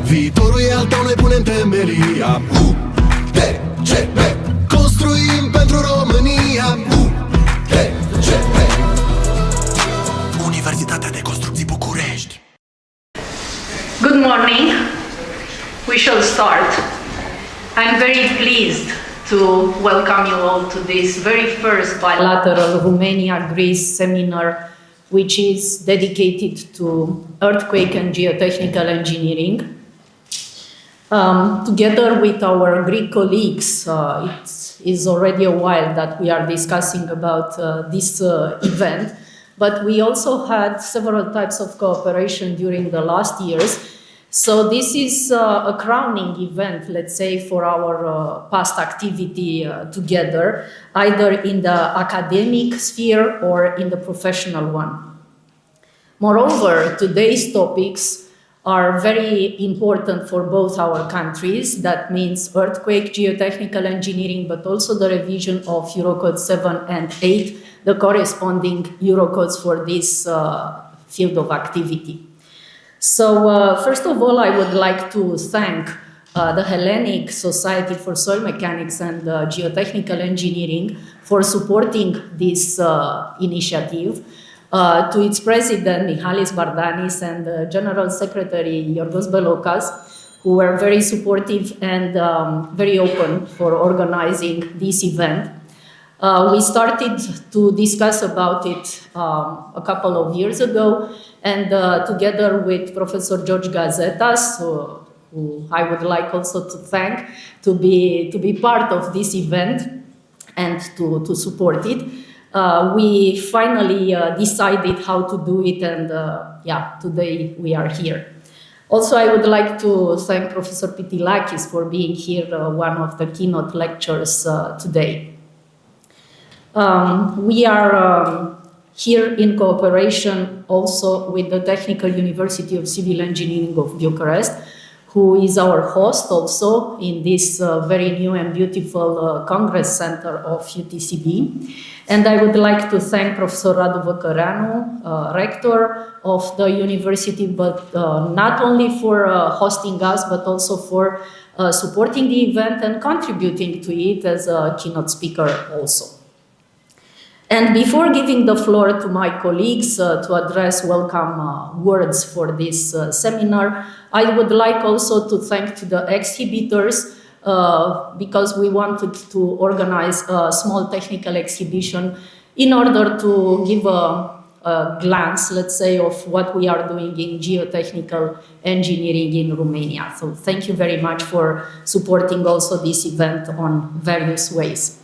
Viitorul e al tău, noi punem temelia. UTCB, construim pentru România. UTCB, Universitatea de Construcții București. Good morning. We shall start. I'm very pleased to welcome you all to this very first bilateral Romania-Greece seminar, which is dedicated to earthquake and geotechnical engineering. Together with our Greek colleagues, it is already a while that we are discussing about this event, but we also had several types of cooperation during the last years. So this is a crowning event, let's say, for our past activity together, either in the academic sphere or in the professional one. Moreover, today's topics are very important for both our countries. That means earthquake, geotechnical engineering, but also the revision of Eurocode 7 and 8, the corresponding Eurocodes for this field of activity. So first of all, I would like to thank the Hellenic Society for Soil Mechanics and Geotechnical Engineering for supporting this initiative, to its president, Mihalis Bardanis, and General Secretary, Yorgos Belokas, who were very supportive and very open for organizing this event. We started to discuss about it a couple of years ago, and together with Professor George Gazetas, who I would like also to thank to be part of this event and to support it, we finally decided how to do it, and today we are here. Also, I would like to thank Professor Pitilakis for being here, one of the keynote lecturers today. We are here in cooperation also with the Technical University of Civil Engineering of Bucharest, who is our host also in this very new and beautiful Congress Center of UTCB. And I would like to thank Professor Văcăreanu, rector of the university, but not only for hosting us, but also for supporting the event and contributing to it as a keynote speaker also. And before giving the floor to my colleagues to address welcome words for this seminar, I would like also to thank to the exhibitors, because we wanted to organize a small technical exhibition in order to give a glance, let's say, of what we are doing in geotechnical engineering in Romania. So thank you very much for supporting also this event on various ways.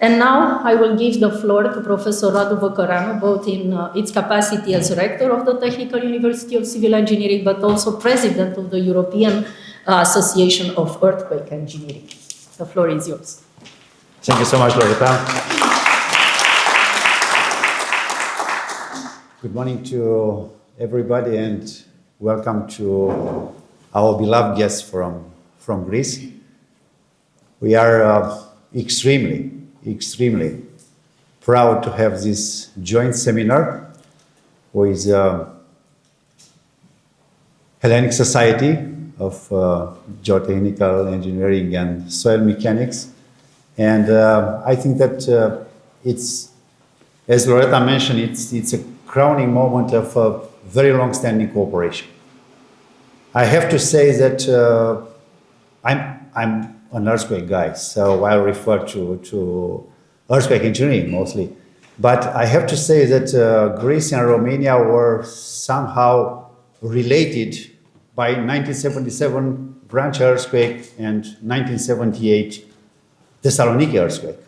And now I will give the floor to Professor Radu Văcăreanu, both in its capacity as rector of the Technical University of Civil Engineering, but also president of the European Association of Earthquake Engineering. The floor is yours. Thank you so much, Loretta. Good morning to everybody, and welcome to our beloved guests from Greece. We are extremely proud to have this joint seminar with Hellenic Society of Geotechnical Engineering and Soil Mechanics. And I think that it's, as Loretta mentioned, it's a crowning moment of a very long-standing cooperation. I have to say that I'm an earthquake guy, so I'll refer to earthquake engineering mostly. But I have to say that Greece and Romania were somehow related by 1977 Branch earthquake and 1978 Thessaloniki earthquake.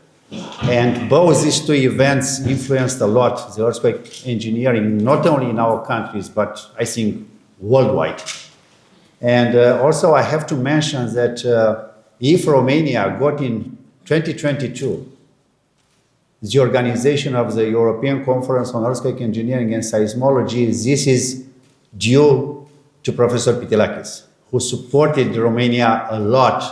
And both these two events influenced a lot the earthquake engineering, not only in our countries, but I think worldwide. And also I have to mention that if Romania got in 2022 the organization of the European Conference on Earthquake Engineering and Seismology, this is due to Professor Pitilakis, who supported Romania a lot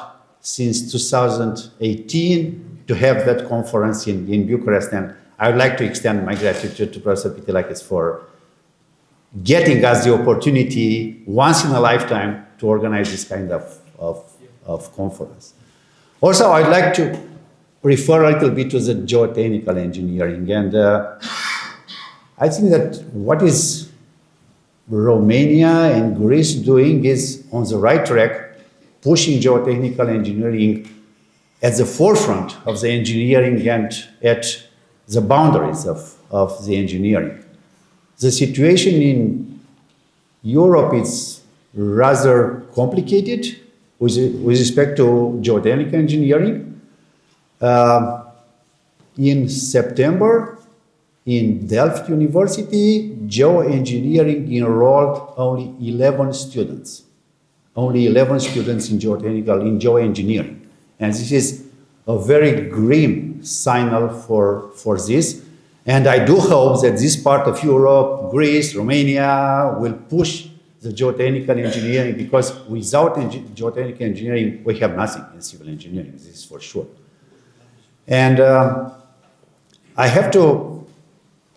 since 2018 to have that conference in Bucharest. And I would like to extend my gratitude to Professor Pitilakis getting us the opportunity once in a lifetime to organize this kind of conference. Also, I'd like to refer a little bit to the geotechnical engineering. And I think that what is Romania and Greece doing is on the right track, pushing geotechnical engineering at the forefront of the engineering and at the boundaries of the engineering. The situation in Europe is rather complicated with respect to geotechnical engineering. In September, in Delft University, geoengineering enrolled only 11 students. Only 11 students in geoengineering. And this is a very grim signal for this. And I do hope that this part of Europe, Greece, Romania, will push the geotechnical engineering, because without geotechnical engineering, we have nothing in civil engineering, this is for sure. And I have to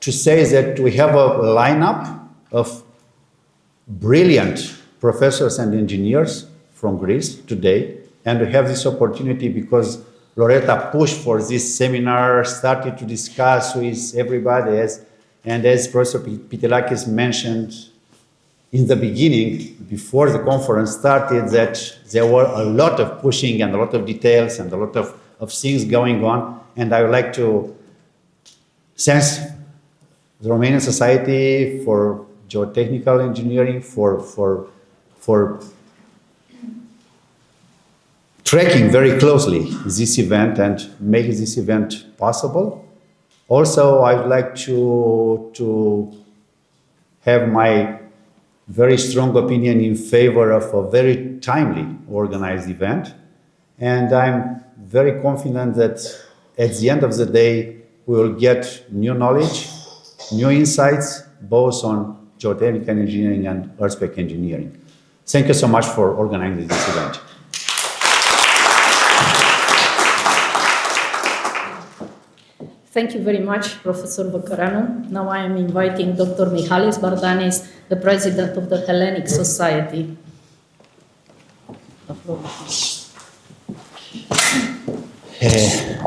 say that we have a lineup of brilliant professors and engineers from Greece today, and we have this opportunity because Loretta pushed for this seminar, started to discuss with everybody, and as Professor Pitilakis mentioned in the beginning, before the conference started, that there were a lot of pushing and a lot of details and a lot of things going on, and I would like to thank the Romanian Society for Geotechnical Engineering for tracking very closely this event and making this event possible. Also, I would like to have my very strong opinion in favor of a very timely organized event. And I'm very confident that at the end of the day, we will get new knowledge, new insights, both on geotechnical engineering and earthquake engineering. Thank you so much for organizing this event. Thank you very much, Professor Văcăreanu. Now I am inviting Dr. Mihalis Bardanis, the President of the Hellenic Society.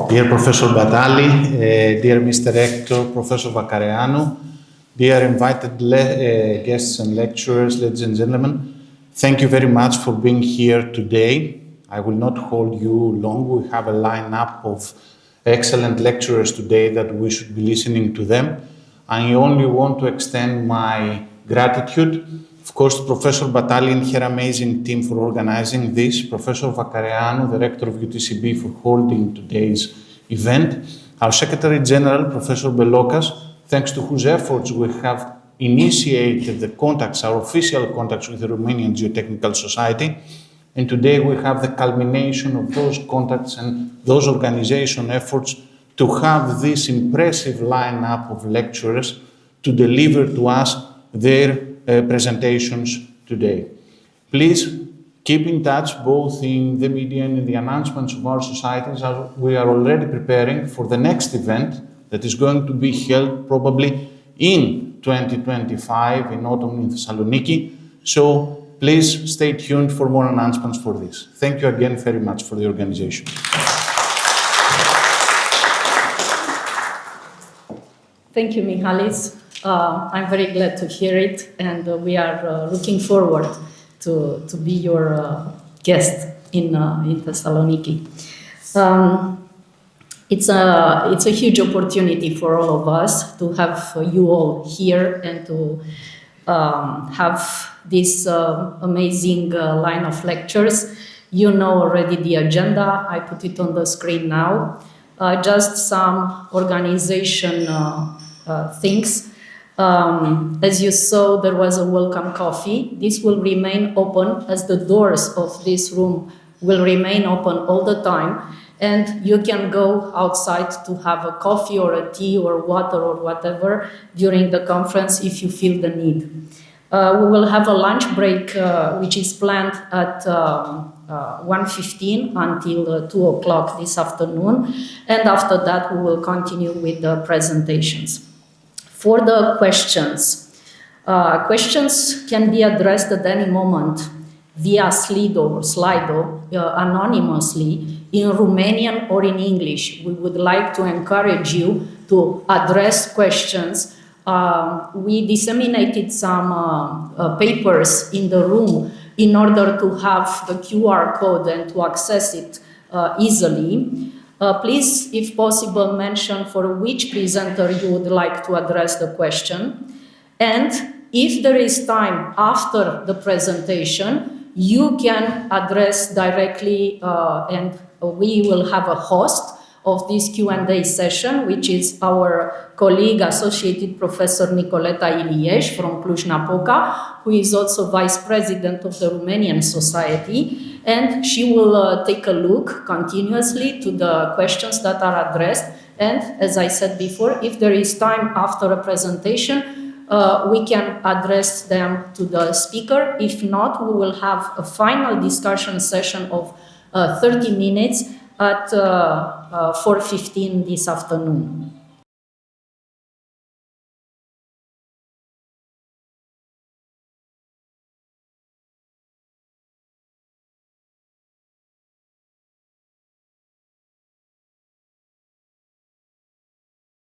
Dear Professor Batali, dear Mr. Rector, Professor Văcăreanu, dear invited guests and lecturers, ladies and gentlemen, thank you very much for being here today. I will not hold you long. We have a lineup of excellent lecturers today that we should be listening to them. I only want to extend my gratitude, of course, to Professor Batali and her amazing team for organizing this, Professor Văcăreanu, the Rector of UTCB, for holding today's event, our Secretary General, Professor Belokas, thanks to whose efforts we have initiated the contacts, our official contacts with the Romanian Geotechnical Society. And today we have the culmination of those contacts and those organization efforts to have this impressive lineup of lecturers to deliver to us their presentations today. Please keep in touch both in the media and in the announcements of our societies, as we are already preparing for the next event that is going to be held probably in 2025 in autumn in Thessaloniki. So please stay tuned for more announcements for this. Thank you again very much for the organization. Thank you, Mihalis. I'm very glad to hear it, and we are looking forward to be your guest in Thessaloniki. It's a huge opportunity for all of us to have you all here and to have this amazing line of lectures. You know already the agenda. I put it on the screen now. Just some organization things. As you saw, there was a welcome coffee. This will remain open, as the doors of this room will remain open all the time. And you can go outside to have a coffee or a tea or water or whatever during the conference if you feel the need. We will have a lunch break, which is planned at 1:15 until 2 o'clock this afternoon. And after that, we will continue with the presentations. For the questions, Questions can be addressed at any moment via Slido, anonymously in Romanian or in English. We would like to encourage you to address questions. We disseminated some papers in the room in order to have the QR code and to access it easily. Please, if possible, mention for which presenter you would like to address the question. And if there is time after the presentation, you can address directly and we will have a host of this Q&A session, which is our colleague, Associated Professor Nicoleta Ilieș from Cluj-Napoca, who is also Vice President of the Romanian Society, and she will take a look continuously to the questions that are addressed. And as I said before, if there is time after a presentation, we can address them to the speaker. If not, we will have a final discussion session of 30 minutes at 4:15 this afternoon.